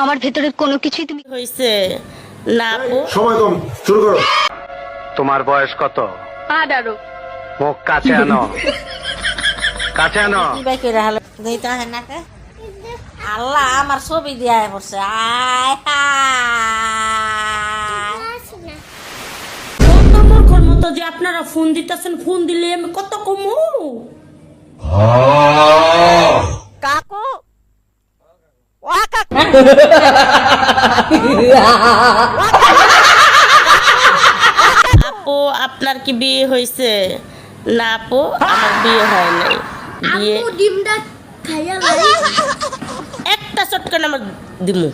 আমার ভেতরের কোনো কিছুই তুমি হইছে না আপু। সময় কম, শুরু করো। তোমার বয়স কত? 18 মুখ কাছে আনো, কাছে আনো। আল্লাহ আমার ছবি দিয়া পড়ছে। আয় কত মূর্খর মতো যে আপনারা ফোন দিতেছেন, ফোন দিলে আমি কত কমু। কাকু আপু আপনার কি বিয়ে হয়েছে? না আপু আমার বিয়ে হয় নাই। বিয়ে ডিমটা খাইয়া একটা চটকান আমার দিমু।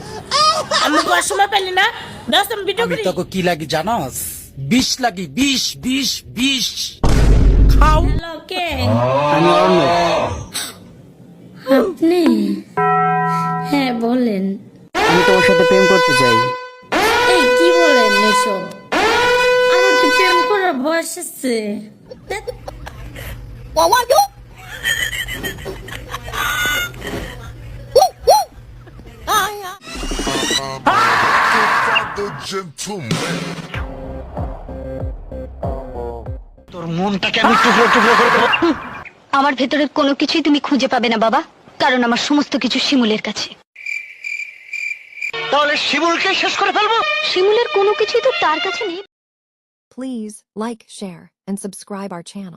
আমি বড় সময় পেলি না 10 আমি ভিডিও আমি করি। তোকে কি লাগি জানাস? 20 লাগি, 20 খাও। হ্যালো কে আমি অর্ণব। আপনি? হ্যাঁ বলেন। আমি তোমার সাথে প্রেম করতে চাই। এই কি বলেন এসব? আমার কি প্রেম করার বয়স আছে? তোর মনটাকে আমি টুকরো টুকরো করে দেবো। আমার ভেতরের কোনো কিছুই তুমি খুঁজে পাবে না বাবা, কারণ আমার সমস্ত কিছু শিমুলের কাছে। তাহলে শিমুলকে শেষ করে ফেলবো। শিমুলের কোনো কিছুই তো তার কাছে নেই। Please like, share, and subscribe our channel.